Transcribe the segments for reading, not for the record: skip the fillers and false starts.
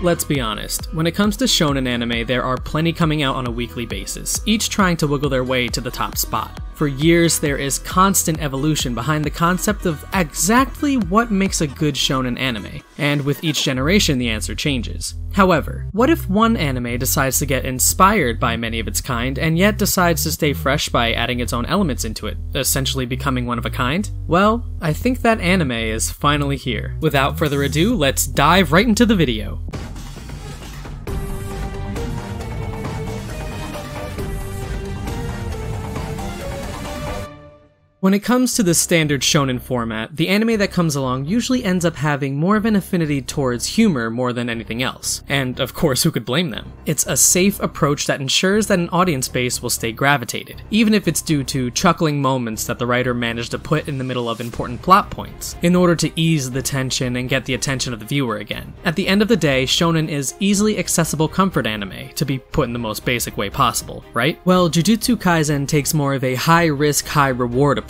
Let's be honest, when it comes to shonen anime, there are plenty coming out on a weekly basis, each trying to wiggle their way to the top spot. For years, there is constant evolution behind the concept of exactly what makes a good shonen anime, and with each generation the answer changes. However, what if one anime decides to get inspired by many of its kind, and yet decides to stay fresh by adding its own elements into it, essentially becoming one of a kind? Well, I think that anime is finally here. Without further ado, let's dive right into the video. When it comes to the standard shonen format, the anime that comes along usually ends up having more of an affinity towards humor more than anything else. And of course, who could blame them? It's a safe approach that ensures that an audience base will stay gravitated, even if it's due to chuckling moments that the writer managed to put in the middle of important plot points, in order to ease the tension and get the attention of the viewer again. At the end of the day, shonen is easily accessible comfort anime, to be put in the most basic way possible, right? Well, Jujutsu Kaisen takes more of a high-risk, high-reward approach.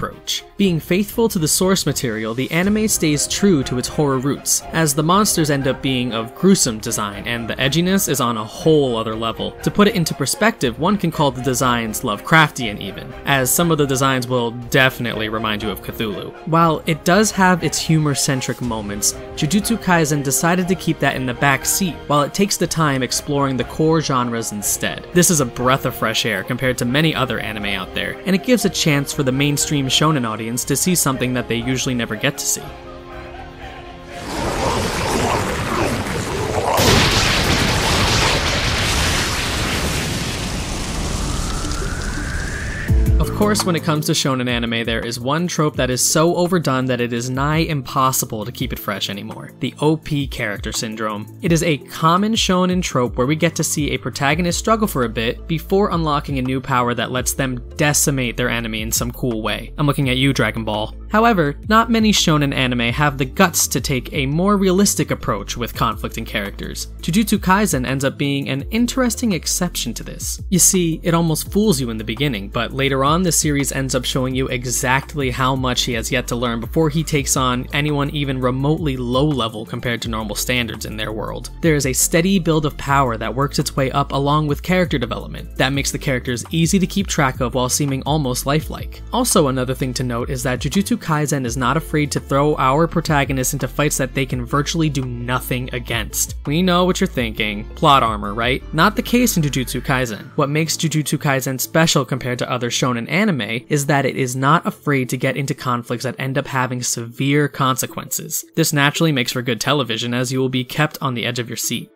Being faithful to the source material, the anime stays true to its horror roots, as the monsters end up being of gruesome design, and the edginess is on a whole other level. To put it into perspective, one can call the designs Lovecraftian even, as some of the designs will definitely remind you of Cthulhu. While it does have its humor-centric moments, Jujutsu Kaisen decided to keep that in the back seat, while it takes the time exploring the core genres instead. This is a breath of fresh air compared to many other anime out there, and it gives a chance for the mainstream shonen audience to see something that they usually never get to see. Of course, when it comes to shonen anime, there is one trope that is so overdone that it is nigh impossible to keep it fresh anymore: the OP character syndrome. It is a common shonen trope where we get to see a protagonist struggle for a bit before unlocking a new power that lets them decimate their enemy in some cool way. I'm looking at you, Dragon Ball. However, not many shonen anime have the guts to take a more realistic approach with conflicting characters. Jujutsu Kaisen ends up being an interesting exception to this. You see, it almost fools you in the beginning, but later on the series ends up showing you exactly how much he has yet to learn before he takes on anyone even remotely low level compared to normal standards in their world. There is a steady build of power that works its way up along with character development that makes the characters easy to keep track of while seeming almost lifelike. Also, another thing to note is that Jujutsu Kaisen is not afraid to throw our protagonists into fights that they can virtually do nothing against. We know what you're thinking. Plot armor, right? Not the case in Jujutsu Kaisen. What makes Jujutsu Kaisen special compared to other shonen anime is that it is not afraid to get into conflicts that end up having severe consequences. This naturally makes for good television, as you will be kept on the edge of your seat.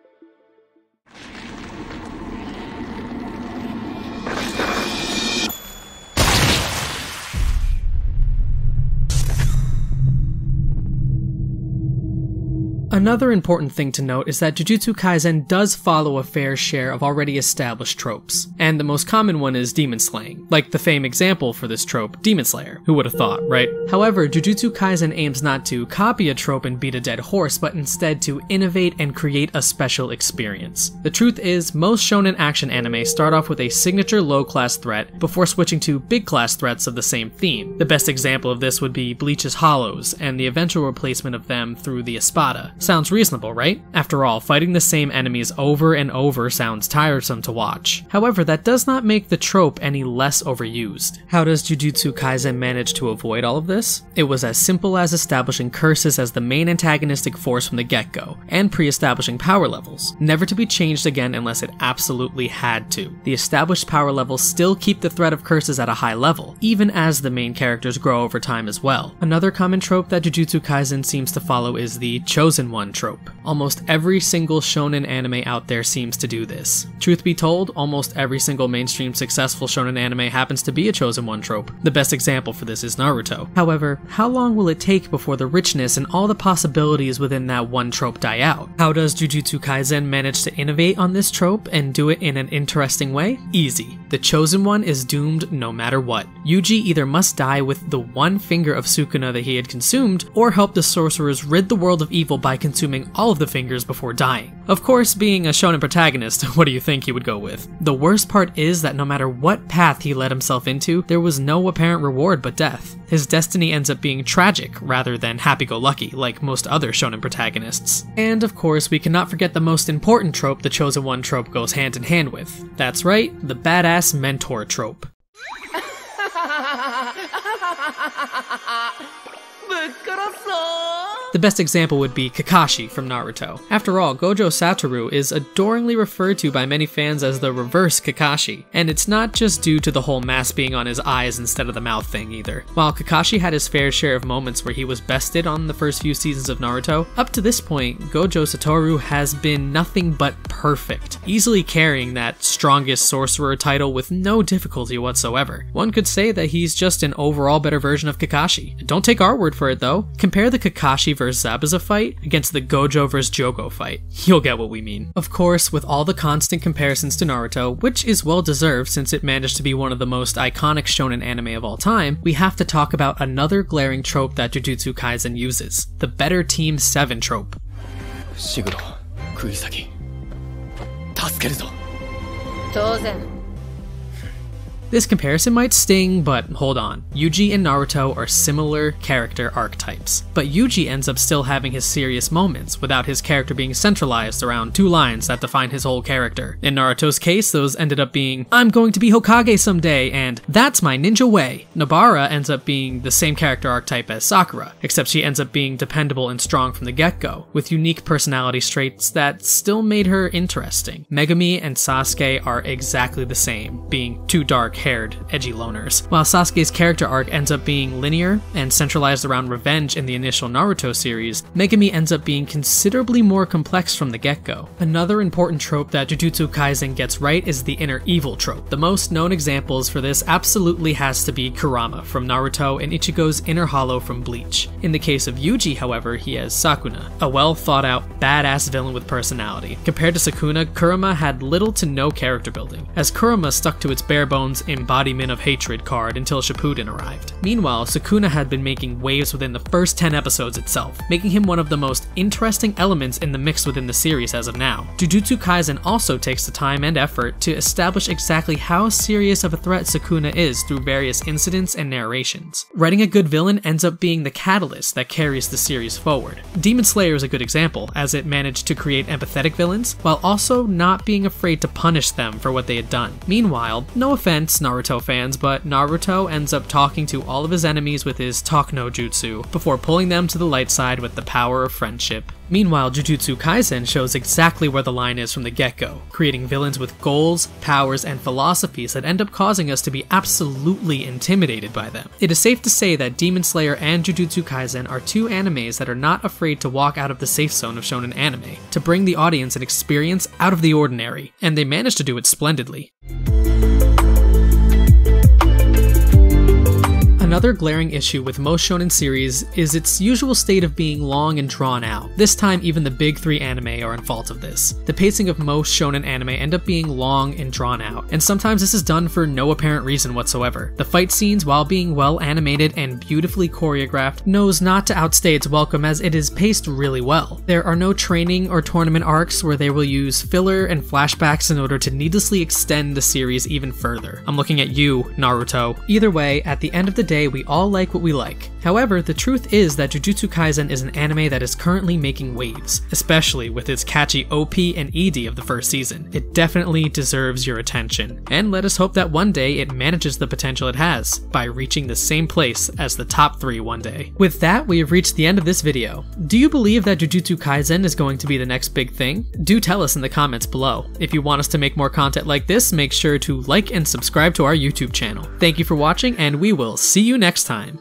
Another important thing to note is that Jujutsu Kaisen does follow a fair share of already established tropes, and the most common one is demon slaying, like the famed example for this trope, Demon Slayer. Who would have thought, right? However, Jujutsu Kaisen aims not to copy a trope and beat a dead horse, but instead to innovate and create a special experience. The truth is, most shonen action anime start off with a signature low-class threat before switching to big-class threats of the same theme. The best example of this would be Bleach's Hollows, and the eventual replacement of them through the Espada. Sounds reasonable, right? After all, fighting the same enemies over and over sounds tiresome to watch. However, that does not make the trope any less overused. How does Jujutsu Kaisen manage to avoid all of this? It was as simple as establishing curses as the main antagonistic force from the get-go, and pre-establishing power levels, never to be changed again unless it absolutely had to. The established power levels still keep the threat of curses at a high level, even as the main characters grow over time as well. Another common trope that Jujutsu Kaisen seems to follow is the chosen one trope. Almost every single shonen anime out there seems to do this. Truth be told, almost every single mainstream successful shonen anime happens to be a chosen one trope. The best example for this is Naruto. However, how long will it take before the richness and all the possibilities within that one trope die out? How does Jujutsu Kaisen manage to innovate on this trope and do it in an interesting way? Easy. The chosen one is doomed no matter what. Yuji either must die with the one finger of Sukuna that he had consumed, or help the sorcerers rid the world of evil by consuming all of the fingers before dying. Of course, being a shonen protagonist, what do you think he would go with? The worst part is that no matter what path he led himself into, there was no apparent reward but death. His destiny ends up being tragic rather than happy-go-lucky, like most other shonen protagonists. And of course, we cannot forget the most important trope the Chosen One trope goes hand in hand with. That's right, the badass mentor trope. The best example would be Kakashi from Naruto. After all, Gojo Satoru is adoringly referred to by many fans as the reverse Kakashi, and it's not just due to the whole mask being on his eyes instead of the mouth thing either. While Kakashi had his fair share of moments where he was bested on the first few seasons of Naruto, up to this point, Gojo Satoru has been nothing but perfect, easily carrying that strongest sorcerer title with no difficulty whatsoever. One could say that he's just an overall better version of Kakashi. Don't take our word for it though. Compare the Kakashi vs Zabuza fight against the Gojo vs Jogo fight. You'll get what we mean. Of course, with all the constant comparisons to Naruto, which is well deserved since it managed to be one of the most iconic shonen anime of all time, we have to talk about another glaring trope that Jujutsu Kaisen uses, the better team 7 trope. Shiguro, Kurisaki, tasukeru zo. This comparison might sting, but hold on. Yuji and Naruto are similar character archetypes, but Yuji ends up still having his serious moments without his character being centralized around 2 lines that define his whole character. In Naruto's case, those ended up being, "I'm going to be Hokage someday," and "That's my ninja way." Nobara ends up being the same character archetype as Sakura, except she ends up being dependable and strong from the get-go, with unique personality traits that still made her interesting. Megumi and Sasuke are exactly the same, being 2 dark-haired, edgy loners. While Sasuke's character arc ends up being linear and centralized around revenge in the initial Naruto series, Megumi ends up being considerably more complex from the get-go. Another important trope that Jujutsu Kaisen gets right is the inner evil trope. The most known examples for this absolutely has to be Kurama from Naruto and Ichigo's inner hollow from Bleach. In the case of Yuji, however, he has Sukuna, a well-thought-out, badass villain with personality. Compared to Sukuna, Kurama had little to no character building, as Kurama stuck to its bare-bones embodiment of hatred card until Shippuden arrived. Meanwhile, Sukuna had been making waves within the first 10 episodes itself, making him one of the most interesting elements in the mix within the series as of now. Jujutsu Kaisen also takes the time and effort to establish exactly how serious of a threat Sukuna is through various incidents and narrations. Writing a good villain ends up being the catalyst that carries the series forward. Demon Slayer is a good example, as it managed to create empathetic villains, while also not being afraid to punish them for what they had done. Meanwhile, no offense, Naruto fans, but Naruto ends up talking to all of his enemies with his talk no jutsu, before pulling them to the light side with the power of friendship. Meanwhile, Jujutsu Kaisen shows exactly where the line is from the get-go, creating villains with goals, powers, and philosophies that end up causing us to be absolutely intimidated by them. It is safe to say that Demon Slayer and Jujutsu Kaisen are 2 animes that are not afraid to walk out of the safe zone of shonen anime, to bring the audience an experience out of the ordinary, and they managed to do it splendidly. Another glaring issue with most shonen series is its usual state of being long and drawn out. This time, even the big 3 anime are in fault of this. The pacing of most shonen anime end up being long and drawn out, and sometimes this is done for no apparent reason whatsoever. The fight scenes, while being well animated and beautifully choreographed, knows not to outstay its welcome as it is paced really well. There are no training or tournament arcs where they will use filler and flashbacks in order to needlessly extend the series even further. I'm looking at you, Naruto. Either way, at the end of the day, we all like what we like. However, the truth is that Jujutsu Kaisen is an anime that is currently making waves, especially with its catchy OP and ED of the first season. It definitely deserves your attention, and let us hope that one day it manages the potential it has, by reaching the same place as the top 3 one day. With that, we have reached the end of this video. Do you believe that Jujutsu Kaisen is going to be the next big thing? Do tell us in the comments below. If you want us to make more content like this, make sure to like and subscribe to our YouTube channel. Thank you for watching, and we will see you next time.